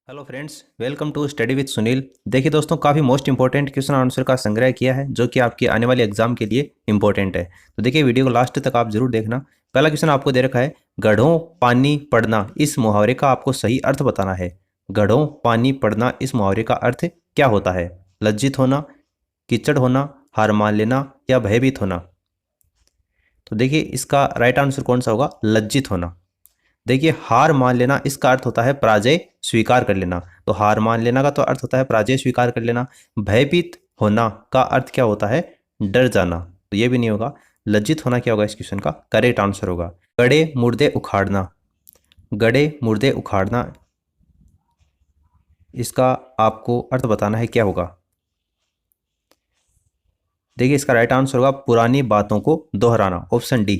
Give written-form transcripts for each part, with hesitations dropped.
Hello friends, welcome to study with Sunil. देखिए दोस्तों, काफ़ी मोस्ट इंपॉर्टेंट क्वेश्चन आंसर का संग्रह किया है जो कि आपकी आने वाले एग्जाम के लिए इंपॉर्टेंट है। तो देखिए वीडियो को लास्ट तक आप जरूर देखना। पहला क्वेश्चन आपको दे रखा है, गढ़ों पानी पड़ना इस मुहावरे का आपको सही अर्थ बताना है। गढ़ों पानी पड़ना इस मुहावरे का अर्थ क्या होता है? लज्जित होना, कीचड़ होना, हार मान लेना या भयभीत होना। तो देखिए इसका राइट आंसर कौन सा होगा? लज्जित होना। देखिए हार मान लेना इसका अर्थ होता है पराजय स्वीकार कर लेना। तो हार मान लेना का तो अर्थ होता है पराजय स्वीकार कर लेना। भयभीत होना का अर्थ क्या होता है? डर जाना। तो ये भी नहीं होगा। लज्जित होना क्या होगा इस क्वेश्चन का करेक्ट आंसर होगा। गड़े मुर्दे उखाड़ना, गड़े मुर्दे उखाड़ना इसका आपको अर्थ बताना है क्या होगा। देखिए इसका राइट आंसर होगा पुरानी बातों को दोहराना, ऑप्शन डी,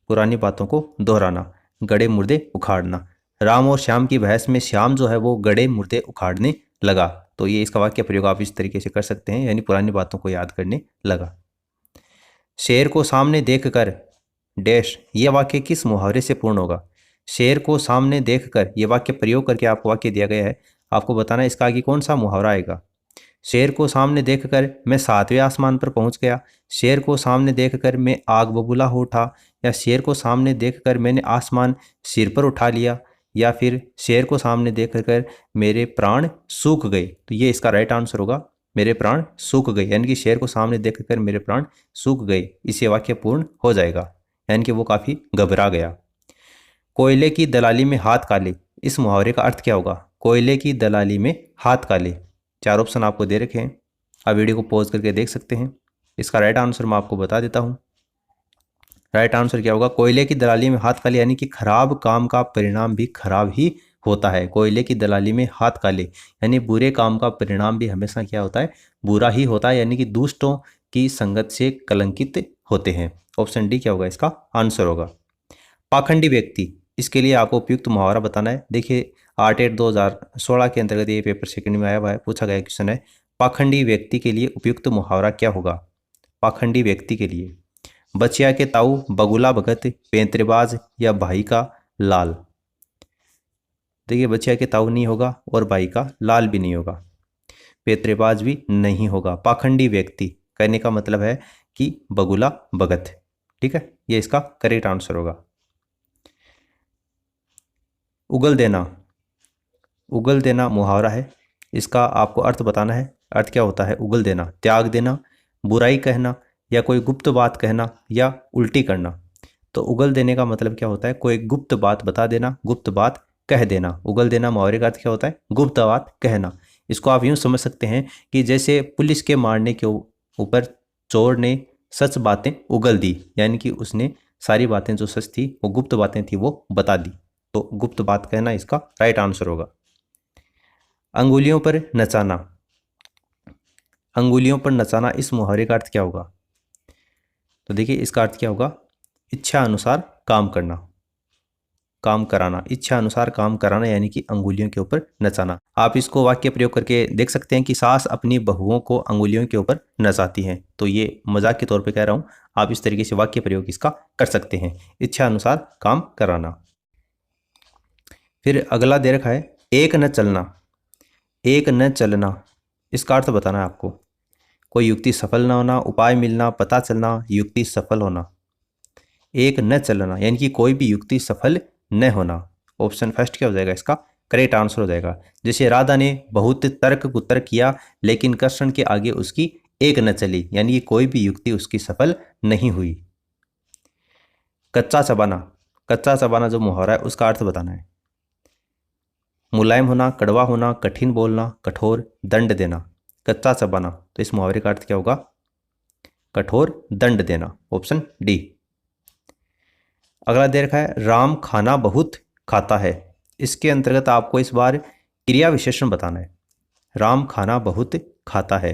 पुरानी बातों को दोहराना। गड़े मुर्दे उखाड़ना, राम और श्याम की बहस में श्याम जो है वो गड़े मुर्दे उखाड़ने लगा। तो ये इसका वाक्य प्रयोग आप इस तरीके से कर सकते हैं, यानी पुरानी बातों को याद करने लगा। शेर को सामने देखकर डैश, ये वाक्य किस मुहावरे से पूर्ण होगा? शेर को सामने देखकर ये वाक्य प्रयोग करके आपको वाक्य दिया गया है, आपको बताना है इसका आगे कौन सा मुहावरा आएगा। शेर को सामने देखकर मैं 7वें आसमान पर पहुंच गया, शेर को सामने देखकर मैं आग बबूला हो उठा, या शेर को सामने देखकर मैंने आसमान सिर पर उठा लिया, या फिर शेर को सामने देखकर मेरे प्राण सूख गए। तो ये इसका राइट आंसर होगा, मेरे प्राण सूख गए, यानी कि शेर को सामने देखकर मेरे प्राण सूख गए। इससे वाक्य पूर्ण हो जाएगा, यानी कि वो काफ़ी घबरा गया। कोयले की दलाली में हाथ काले, इस मुहावरे का अर्थ क्या होगा? कोयले की दलाली में हाथ काले। चार ऑप्शन आपको दे रखे हैं, आप वीडियो को पॉज करके देख सकते हैं। इसका राइट आंसर मैं आपको बता देता हूँ। राइट आंसर क्या होगा? कोयले की दलाली में हाथ काले, यानी कि खराब काम का परिणाम भी खराब ही होता है। कोयले की दलाली में हाथ काले यानी बुरे काम का परिणाम भी हमेशा क्या होता है? बुरा ही होता है, यानी कि दुष्टों की संगत से कलंकित होते हैं। ऑप्शन डी क्या होगा इसका आंसर होगा। पाखंडी व्यक्ति, इसके लिए आपको उपयुक्त मुहावरा बताना है। देखिए आर्ट 2016 के अंतर्गत ये पेपर सेकंड में आया हुआ है, पूछा गया क्वेश्चन है, पाखंडी व्यक्ति के लिए उपयुक्त मुहावरा क्या होगा? पाखंडी व्यक्ति के लिए बचिया के ताऊ, बगुला भगत, पैंतरेबाज या भाई का लाल। देखिए बचिया के ताऊ नहीं होगा और भाई का लाल भी नहीं होगा, पैंतरेबाज भी नहीं होगा। पाखंडी व्यक्ति कहने का मतलब है कि बगुला भगत। ठीक है, ये इसका करेक्ट आंसर होगा। उगल देना, उगल देना मुहावरा है, इसका आपको अर्थ बताना है। अर्थ क्या होता है उगल देना? त्याग देना, बुराई कहना, या कोई गुप्त बात कहना, या उल्टी करना। तो उगल देने का मतलब क्या होता है? कोई गुप्त बात बता देना, गुप्त बात कह देना। उगल देना मुहावरे का अर्थ क्या होता है? गुप्त बात कहना। इसको आप यूं समझ सकते हैं कि जैसे पुलिस के मारने के ऊपर चोर ने सच बातें उगल दी, यानी कि उसने सारी बातें जो सच थी, वो गुप्त बातें थी, वो बता दी। तो गुप्त बात कहना इसका राइट आंसर होगा। अंगुलियों पर नचाना, अंगुलियों पर नचाना इस मुहावरे का अर्थ क्या होगा? तो देखिए इसका अर्थ क्या होगा? इच्छा अनुसार काम करना, काम कराना, इच्छा अनुसार काम कराना, यानी कि अंगुलियों के ऊपर नचाना। आप इसको वाक्य प्रयोग करके देख सकते हैं कि सास अपनी बहुओं को अंगुलियों के ऊपर नचाती हैं। तो ये मजाक के तौर पे कह रहा हूँ, आप इस तरीके से वाक्य प्रयोग इसका कर सकते हैं, इच्छा अनुसार काम कराना। फिर अगला दे रखा है, एक न चलना, एक न चलना इसका अर्थ बताना है आपको। कोई युक्ति सफल ना होना, उपाय मिलना, पता चलना, युक्ति सफल होना। एक न चलना यानी कि कोई भी युक्ति सफल न होना। ऑप्शन फर्स्ट क्या हो जाएगा इसका करेक्ट आंसर हो जाएगा। जैसे राधा ने बहुत तर्क कुतर्क किया, लेकिन कृष्ण के आगे उसकी एक न चली, यानी कि कोई भी युक्ति उसकी सफल नहीं हुई। कच्चा चबाना, कच्चा चबाना जो मुहावरा है उसका अर्थ बताना है। मुलायम होना, कड़वा होना, कठिन बोलना, कठोर दंड देना। कच्चा चबाना, तो इस मुहावरे का अर्थ क्या होगा? कठोर दंड देना, ऑप्शन डी। अगला दे रखा है, राम खाना बहुत खाता है, इसके अंतर्गत आपको इस बार क्रिया विशेषण बताना है। राम खाना बहुत खाता है,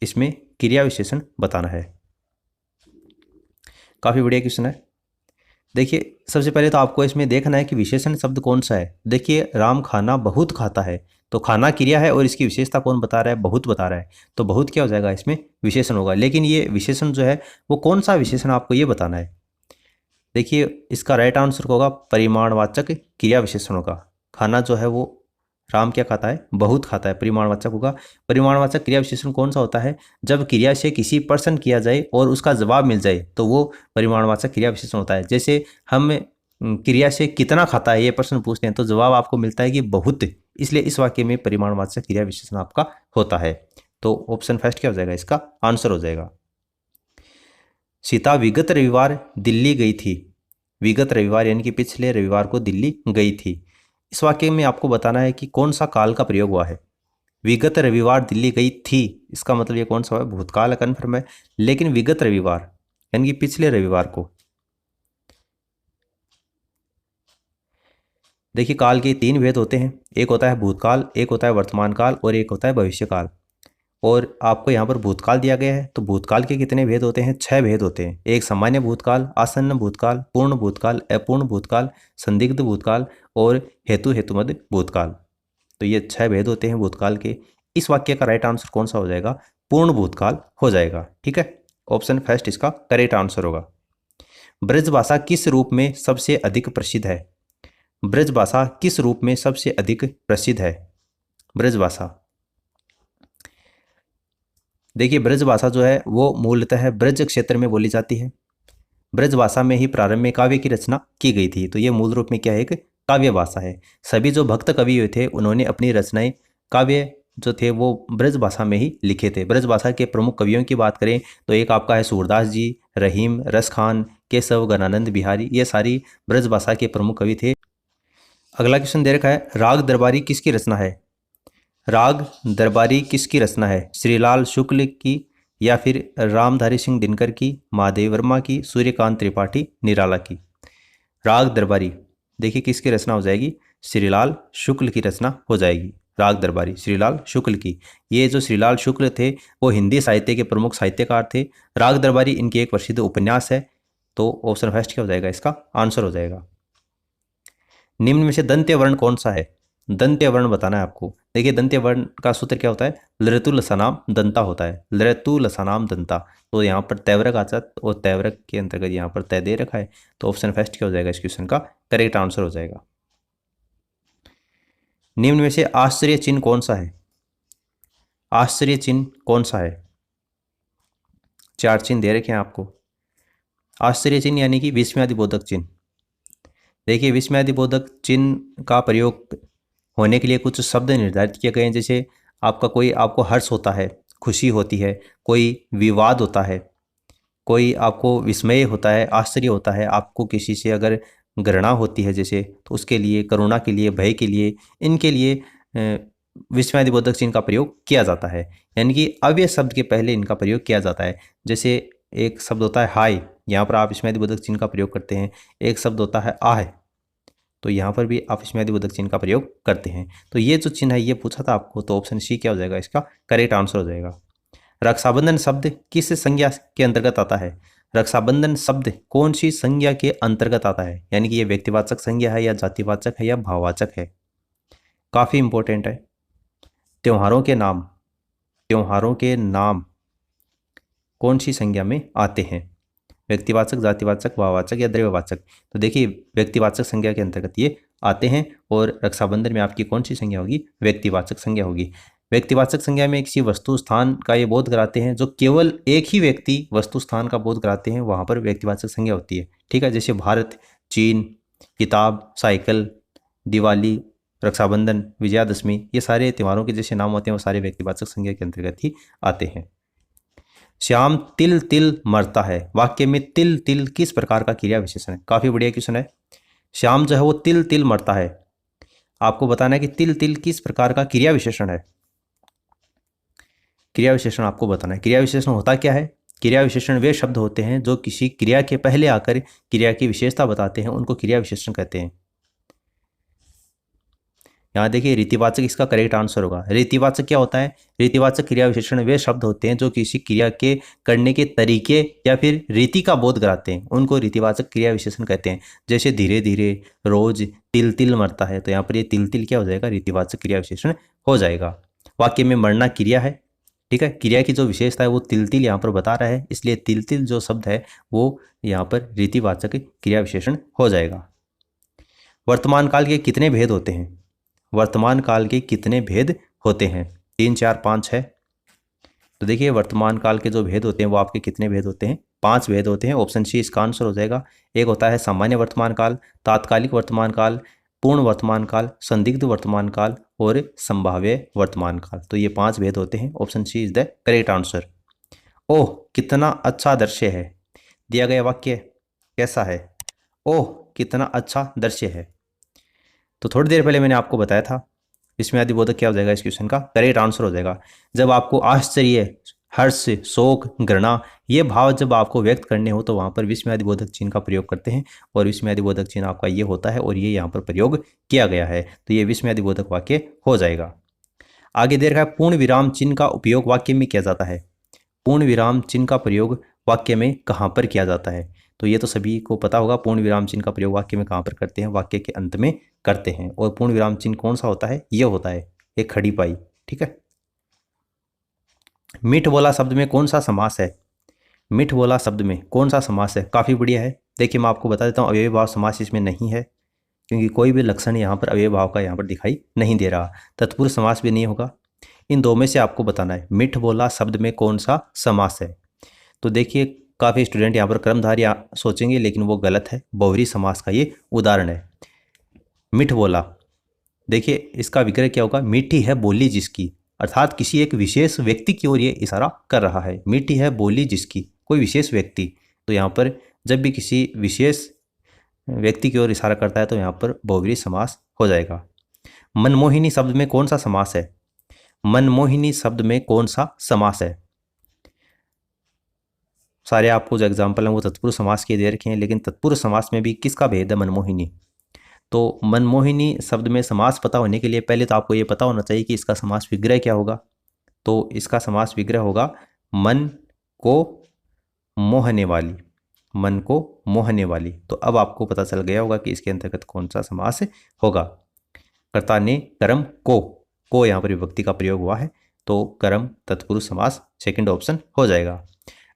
इसमें क्रिया विशेषण बताना है। काफ़ी बढ़िया क्वेश्चन है। देखिए सबसे पहले तो आपको इसमें देखना है कि विशेषण शब्द कौन सा है। देखिए राम खाना बहुत खाता है, तो खाना क्रिया है और इसकी विशेषता कौन बता रहा है? बहुत बता रहा है। तो बहुत क्या हो जाएगा इसमें? विशेषण होगा। लेकिन ये विशेषण जो है वो कौन सा विशेषण आपको ये बताना है। देखिए इसका राइट आंसर होगा परिमाणवाचक क्रिया विशेषण होगा। खाना जो है वो राम क्या खाता है, बहुत खाता है, परिमाणवाचक होगा। परिमाणवाचक क्रिया विशेषण कौन सा होता है, जब क्रिया से किसी प्रश्न किया जाए और उसका जवाब मिल जाए तो वो परिमाणवाचक क्रिया विशेषण होता है। जैसे हम क्रिया से कितना खाता है ये प्रश्न पूछते हैं तो जवाब आपको मिलता है कि बहुत, इसलिए इस वाक्य में परिमाणवाचक क्रिया विशेषण आपका होता है। तो ऑप्शन फर्स्ट क्या हो जाएगा, इसका आंसर हो जाएगा। सीता विगत रविवार दिल्ली गई थी। विगत रविवार यानी कि पिछले रविवार को दिल्ली गई थी। इस वाक्य में आपको बताना है कि कौन सा काल का प्रयोग हुआ है। विगत रविवार दिल्ली गई थी, इसका मतलब ये कौन सा है, भूतकाल कन्फर्म है, लेकिन विगत रविवार यानी कि पिछले रविवार को। देखिए काल के 3 भेद होते हैं, एक होता है भूतकाल, एक होता है वर्तमान काल और एक होता है भविष्यकाल। और आपको यहाँ पर भूतकाल दिया गया है, तो भूतकाल के कितने भेद होते हैं, 6 भेद होते हैं। एक सामान्य भूतकाल, आसन्न भूतकाल, पूर्ण भूतकाल, अपूर्ण भूतकाल, संदिग्ध भूतकाल और हेतुमद भूतकाल। तो ये 6 भेद होते हैं भूतकाल के। इस वाक्य का राइट आंसर कौन सा हो जाएगा, पूर्ण भूतकाल हो जाएगा। ठीक है, ऑप्शन फर्स्ट इसका करेक्ट आंसर होगा। ब्रजभाषा किस रूप में सबसे अधिक प्रसिद्ध है। ब्रजभाषा किस रूप में सबसे अधिक प्रसिद्ध है। ब्रजभाषा, देखिए ब्रजभाषा जो है वो मूलतः ब्रज क्षेत्र में बोली जाती है। ब्रजभाषा में ही प्रारंभ में काव्य की रचना की गई थी, तो ये मूल रूप में क्या है, एक काव्य भाषा है। सभी जो भक्त कवि हुए थे उन्होंने अपनी रचनाएं काव्य जो थे वो ब्रजभाषा में ही लिखे थे। ब्रजभाषा के प्रमुख कवियों की बात करें तो एक आपका है सूरदास जी, रहीम, रस खान, केशव, गणानंद बिहारी, ये सारी ब्रजभाषा के प्रमुख कवि थे। अगला क्वेश्चन दे रखा है, राग दरबारी किसकी रचना है। राग दरबारी किसकी रचना है, श्रीलाल शुक्ल की या फिर रामधारी सिंह दिनकर की, महादेव वर्मा की, सूर्यकांत त्रिपाठी निराला की। राग दरबारी देखिए किसकी रचना हो जाएगी, श्रीलाल शुक्ल की रचना हो जाएगी। राग दरबारी श्रीलाल शुक्ल की। ये जो श्रीलाल शुक्ल थे वो हिंदी साहित्य के प्रमुख साहित्यकार थे। राग दरबारी इनकी एक प्रसिद्ध उपन्यास है। तो ऑप्शन फर्स्ट क्या हो जाएगा, इसका आंसर हो जाएगा। निम्न में से दंत्य वर्ण कौन सा है। दंत्य वर्ण बताना है आपको। देखिए दंत्य वर्ण का सूत्र क्या होता है, लृतु लसानाम दंता होता है, लृतु लसानाम दंता। तो यहाँ पर तैवरक आता है और तैवरक के अंतर्गत यहाँ पर तय दे रखा है। तो ऑप्शन फर्स्ट क्या हो जाएगा, इस क्वेश्चन का करेक्ट आंसर हो जाएगा। निम्न में से आश्चर्य चिन्ह कौन सा है। आश्चर्य चिन्ह कौन सा है, 4 चिन्ह दे रखे हैं आपको। आश्चर्य चिन्ह यानी कि विस्मयादिबोधक चिन्ह। देखिए विस्मयादिबोधक चिन्ह का प्रयोग होने के लिए कुछ शब्द निर्धारित किए गए हैं। जैसे आपका कोई आपको हर्ष होता है, खुशी होती है, कोई विवाद होता है, कोई आपको विस्मय होता है, आश्चर्य होता है, आपको किसी से अगर घृणा होती है जैसे, तो उसके लिए, करुणा के लिए, भय के लिए, इनके लिए विस्मयादिबोधक चिन्ह का प्रयोग किया जाता है। यानी कि अव्यय शब्द के पहले इनका प्रयोग किया जाता है। जैसे एक शब्द होता है हाय, यहाँ पर आप विस्मयादिबोधक चिन्ह का प्रयोग करते हैं। एक शब्द होता है आह, तो यहाँ पर भी आप विस्मयादिबोधक चिन्ह का प्रयोग करते हैं। तो ये जो चिन्ह है ये पूछा था आपको, तो ऑप्शन सी क्या हो जाएगा, इसका करेक्ट आंसर हो जाएगा। रक्षाबंधन शब्द किस संज्ञा के अंतर्गत आता है। रक्षाबंधन शब्द कौन सी संज्ञा के अंतर्गत आता है, यानी कि ये व्यक्तिवाचक संज्ञा है या जातिवाचक है या भाववाचक है। काफ़ी इंपॉर्टेंट है। त्योहारों के नाम, त्योहारों के नाम कौन सी संज्ञा में आते हैं, व्यक्तिवाचक, जातिवाचक, भाववाचक या द्रव्यवाचक। तो देखिए व्यक्तिवाचक संज्ञा के अंतर्गत ये आते हैं और रक्षाबंधन में आपकी कौन सी संज्ञा होगी, व्यक्तिवाचक संज्ञा होगी। व्यक्तिवाचक संज्ञा में किसी वस्तु स्थान का ये बोध कराते हैं, जो केवल एक ही व्यक्ति वस्तु स्थान का बोध कराते हैं, वहाँ पर व्यक्तिवाचक संज्ञा होती है। ठीक है, जैसे भारत, चीन, किताब, साइकिल, दिवाली, रक्षाबंधन, विजयादशमी, ये सारे त्योहारों के जैसे नाम होते हैं वो सारे व्यक्तिवाचक संज्ञा के अंतर्गत ही आते हैं। श्याम तिल तिल मरता है, वाक्य में तिल तिल किस प्रकार का क्रिया विशेषण है। काफी बढ़िया क्वेश्चन है। श्याम जो है वो तिल तिल मरता है, आपको बताना है कि तिल तिल किस प्रकार का क्रिया विशेषण है। क्रिया विशेषण आपको बताना है। क्रिया विशेषण होता क्या है, क्रिया विशेषण वे शब्द होते हैं जो किसी क्रिया के पहले आकर क्रिया की विशेषता बताते हैं, उनको क्रिया विशेषण कहते हैं। यहाँ देखिए रीतिवाचक इसका करेक्ट आंसर होगा। रीतिवाचक क्या होता है, रीतिवाचक क्रिया विशेषण वे शब्द होते हैं जो किसी क्रिया के करने के तरीके या फिर रीति का बोध कराते हैं, उनको रीतिवाचक क्रिया विशेषण कहते हैं। जैसे धीरे धीरे, रोज, तिल तिल मरता है, तो यहाँ पर ये तिल तिल क्या हो जाएगा, रीतिवाचक क्रिया विशेषण हो जाएगा। वाक्य में मरना क्रिया है, ठीक है, क्रिया की जो विशेषता है वो तिल तिल यहाँ पर बता रहा है, इसलिए तिल तिल जो शब्द है वो यहाँ पर रीतिवाचक क्रिया विशेषण हो जाएगा। वर्तमान काल के कितने भेद होते हैं। वर्तमान काल के कितने भेद होते हैं? 3, 4, 5, 6। तो देखिए वर्तमान काल के जो भेद होते हैं वो आपके कितने भेद होते हैं? 5 भेद होते हैं। ऑप्शन सी इसका आंसर हो जाएगा। एक होता है सामान्य वर्तमान काल, तात्कालिक वर्तमान काल, पूर्ण वर्तमान काल, संदिग्ध वर्तमान काल और संभाव्य वर्तमान काल। तो ये 5 भेद होते हैं। Option C is the correct answer. ओह कितना अच्छा दृश्य है। दिया गया वाक्य कैसा है? ओह कितना अच्छा दृश्य है। तो थोड़ी देर पहले मैंने आपको बताया था विस्मयादि बोधक क्या हो जाएगा इस क्वेश्चन का? करेक्ट आंसर हो जाएगा। जब आपको आश्चर्य, हर्ष, शोक, घृणा ये भाव जब आपको व्यक्त करने हो तो वहाँ पर विस्मयादि बोधक चिन्ह का प्रयोग करते हैं और विस्मयादि बोधक चिन्ह आपका ये होता है और ये यहाँ पर प्रयोग किया गया है। तो ये विस्मयादि बोधक वाक्य हो जाएगा। आगे दे रखा है पूर्ण विराम चिन्ह का उपयोग वाक्य में किया जाता है। पूर्ण विराम चिन्ह का प्रयोग वाक्य में कहाँ पर किया जाता है? तो ये तो सभी को पता होगा। पूर्ण विराम चिन्ह का प्रयोग वाक्य में कहाँ पर करते हैं? वाक्य के अंत में करते हैं। और पूर्ण विराम चिन्ह कौन सा होता है? ये होता है एक खड़ी पाई। ठीक है। मीठ बोला शब्द में कौन सा समास है? मीठ बोला शब्द में कौन सा समास है? काफ़ी बढ़िया है। देखिए मैं आपको बता देता हूँ, अव्ययी भाव समास इसमें नहीं है क्योंकि कोई भी लक्षण यहाँ पर अव्ययी भाव का यहाँ पर दिखाई नहीं दे रहा। तत्पुरुष समास भी नहीं होगा। इन दो में से आपको बताना है मीठ बोला शब्द में कौन सा समास है। तो देखिए काफ़ी स्टूडेंट यहाँ पर क्रमधारी सोचेंगे लेकिन वो गलत है। बहुव्रीहि समास का ये उदाहरण है। मीठ बोला, देखिए इसका विग्रह क्या होगा? मीठी है बोली जिसकी, अर्थात किसी एक विशेष व्यक्ति की ओर ये इशारा कर रहा है। मीठी है बोली जिसकी, कोई विशेष व्यक्ति। तो यहाँ पर जब भी किसी विशेष व्यक्ति की ओर इशारा करता है तो यहाँ पर बहुव्रीहि समास हो जाएगा। मनमोहिनी शब्द में कौन सा समास है? मनमोहिनी शब्द में कौन सा समास है? सारे आपको जो एग्जाम्पल हैं वो तत्पुरुष समास के दे रखे हैं, लेकिन तत्पुरुष समास में भी किसका भेद है? मनमोहिनी। तो मनमोहिनी शब्द में समास पता होने के लिए पहले तो आपको ये पता होना चाहिए कि इसका समास विग्रह क्या होगा। तो इसका समास विग्रह होगा मन को मोहने वाली। मन को मोहने वाली। तो अब आपको पता चल गया होगा कि इसके अंतर्गत कौन सा समास होगा। कर्ता ने कर्म को यहाँ पर विभक्ति का प्रयोग हुआ है तो कर्म तत्पुरुष समास सेकंड ऑप्शन हो जाएगा।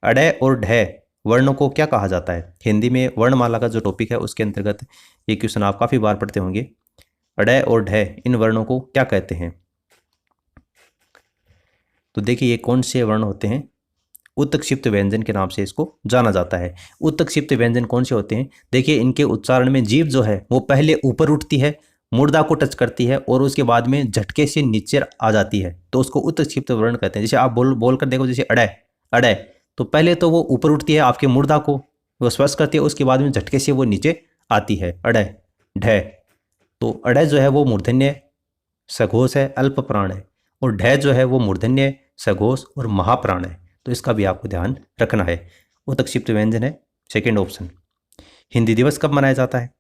अडय और ढय वर्णों को क्या कहा जाता है? हिंदी में वर्णमाला का जो टॉपिक है उसके अंतर्गत ये क्वेश्चन आप काफ़ी बार पढ़ते होंगे। अडय और ढय इन वर्णों को क्या कहते हैं? तो देखिए ये कौन से वर्ण होते हैं? उत्तक्षिप्त व्यंजन के नाम से इसको जाना जाता है। उत्तक्षिप्त व्यंजन कौन से होते हैं? देखिए इनके उच्चारण में जीभ जो है वो पहले ऊपर उठती है, मुर्दा को टच करती है और उसके बाद में झटके से नीचे आ जाती है, तो उसको उत्तक्षिप्त वर्ण कहते हैं। जैसे आप बोल कर देखो, जैसे अडय अडय, तो पहले तो वो ऊपर उठती है, आपके मुर्दा को वो स्पर्श करती है, उसके बाद में झटके से वो नीचे आती है। अडय ढय, तो अडय जो है वो मूर्धन्य सघोष है, अल्प प्राण है, और ढय जो है वो मूर्धन्य सघोष और महाप्राण है। तो इसका भी आपको ध्यान रखना है। उत्तक्षिप्त व्यंजन है सेकेंड ऑप्शन। हिंदी दिवस कब मनाया जाता है?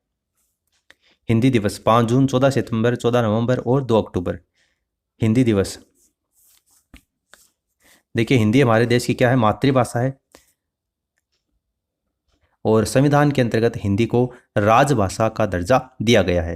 हिंदी दिवस 5 जून, 14 सितंबर, 14 नवंबर और 2 अक्टूबर। हिंदी दिवस, देखिए हिंदी हमारे देश की क्या है? मातृभाषा है और संविधान के अंतर्गत हिंदी को राजभाषा का दर्जा दिया गया है।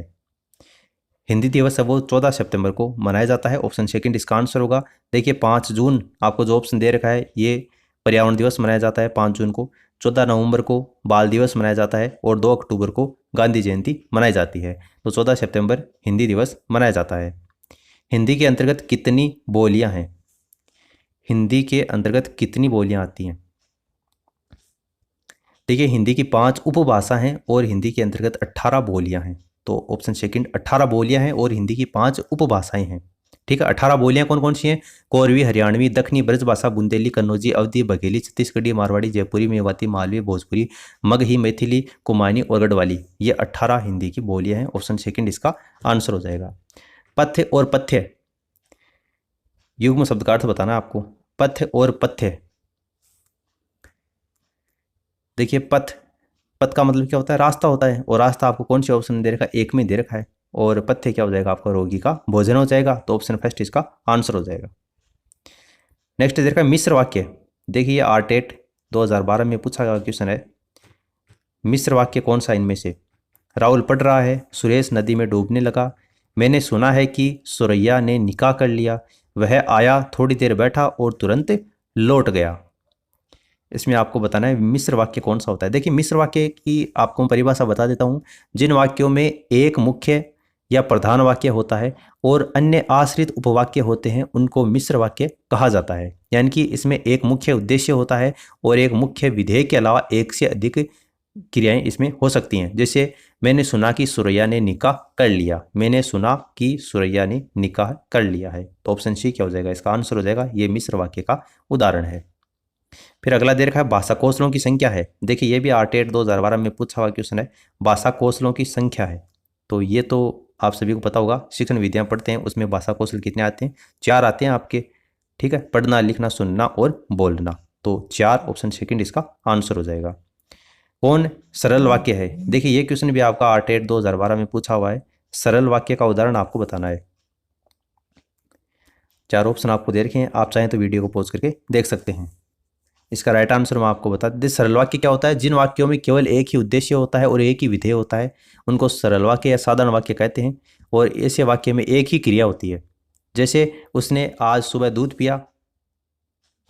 हिंदी दिवस है वो 14 सितंबर को मनाया जाता है। ऑप्शन सेकंड इसका आंसर होगा। देखिए 5 जून आपको जो ऑप्शन दे रखा है ये पर्यावरण दिवस मनाया जाता है 5 जून को, 14 नवंबर को बाल दिवस मनाया जाता है और 2 अक्टूबर को गांधी जयंती मनाई जाती है। तो 14 सितंबर हिंदी दिवस मनाया जाता है। हिंदी के अंतर्गत कितनी बोलियां हैं? हिंदी के अंतर्गत कितनी बोलियां आती हैं? देखिए हिंदी की 5 उपभाषा हैं और हिंदी के अंतर्गत 18 बोलियां हैं। तो ऑप्शन सेकंड 18 बोलियां हैं और हिंदी की 5 उपभाषाएं हैं। ठीक है, 18 बोलियां कौन कौन सी हैं? कोरवी, हरियाणवी, दक्षिणी ब्रजभाषा, बुंदेली, कन्नौजी, अवधी, बघेली, छत्तीसगढ़ी, मारवाड़ी, जयपुरी, मेवाती, मालवी, भोजपुरी, मगही, मैथिली, कुमाऊनी और गढ़वाली। ये 18 हिंदी की बोलियां हैं। ऑप्शन सेकंड इसका आंसर हो जाएगा। पथ्य और पथ्य, युग्म शब्द का अर्थ बताना आपको। पथ्य और पथ्य, देखिए पथ का मतलब क्या होता है? रास्ता होता है, और रास्ता आपको कौन से ऑप्शन दे रखा है? एक में दे रखा है। और पथ्य क्या हो जाएगा आपका? रोगी का भोजन हो जाएगा। तो ऑप्शन फर्स्ट इसका आंसर हो जाएगा। नेक्स्ट दे रखा है मिश्र वाक्य। देखिए आरटेट 2012 में पूछा गया क्वेश्चन है। मिश्र वाक्य कौन सा इनमें से? राहुल पढ़ रहा है, सुरेश नदी में डूबने लगा, मैंने सुना है कि सुरैया ने निकाह कर लिया, वह आया, थोड़ी देर बैठा और तुरंत लौट गया। इसमें आपको बताना है मिश्र वाक्य कौन सा होता है। देखिए मिश्र वाक्य की आपको परिभाषा बता देता हूँ। जिन वाक्यों में एक मुख्य या प्रधान वाक्य होता है, और अन्य आश्रित उपवाक्य होते हैं, उनको मिश्र वाक्य कहा जाता है। यानी कि इसमें एक मुख्य उद्देश्य होता है और एक मुख्य विधेय के अलावा एक से अधिक क्रियाएं इसमें हो सकती हैं। जैसे मैंने सुना कि सुरैया ने निकाह कर लिया, मैंने सुना कि सुरैया ने निकाह कर लिया है। तो ऑप्शन सी क्या हो जाएगा, इसका आंसर हो जाएगा, ये मिश्र वाक्य का उदाहरण है। फिर अगला दे रखा है भाषा कौशलों की संख्या है। देखिए ये भी आरटीएट 2012 में पूछा हुआ क्वेश्चन है, भाषा कौशलों की संख्या है। तो ये तो आप सभी को पता होगा, शिक्षण विधियां पढ़ते हैं उसमें भाषा कौशल कितने आते हैं, 4 आते हैं आपके। ठीक है, पढ़ना, लिखना, सुनना और बोलना। तो 4, ऑप्शन सेकंड इसका आंसर हो जाएगा। कौन सरल वाक्य है। देखिए ये क्वेश्चन भी आपका आरटीएट 2012 में पूछा हुआ है, सरल वाक्य का उदाहरण आपको बताना है। 4 ऑप्शन आपको दे रखे हैं, आप चाहें तो वीडियो को पॉज करके देख सकते हैं। इसका राइट आंसर मैं आपको बता दें, सरल वाक्य क्या होता है, जिन वाक्यों में केवल एक ही उद्देश्य होता है और एक ही विधेय होता है, उनको सरल वाक्य या साधारण वाक्य कहते हैं। और ऐसे वाक्य में एक ही क्रिया होती है। जैसे उसने आज सुबह दूध पिया,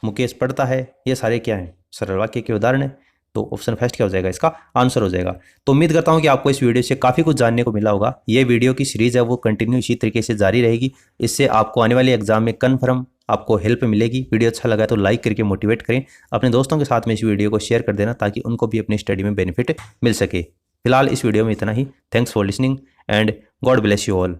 मुकेश पढ़ता है, ये सारे क्या हैं, सरल वाक्य के उदाहरण है। तो ऑप्शन फर्स्ट क्या हो जाएगा, इसका आंसर हो जाएगा। तो उम्मीद करता हूं कि आपको इस वीडियो से काफ़ी कुछ जानने को मिला होगा। ये वीडियो की सीरीज़ है वो कंटिन्यू इसी तरीके से जारी रहेगी। इससे आपको आने वाले एग्जाम में कन्फर्म आपको हेल्प मिलेगी। वीडियो अच्छा लगा तो लाइक करके मोटिवेट करें, अपने दोस्तों के साथ में इस वीडियो को शेयर कर देना ताकि उनको भी अपनी स्टडी में बेनिफिट मिल सके। फिलहाल इस वीडियो में इतना ही। Thanks for listening and God bless you all.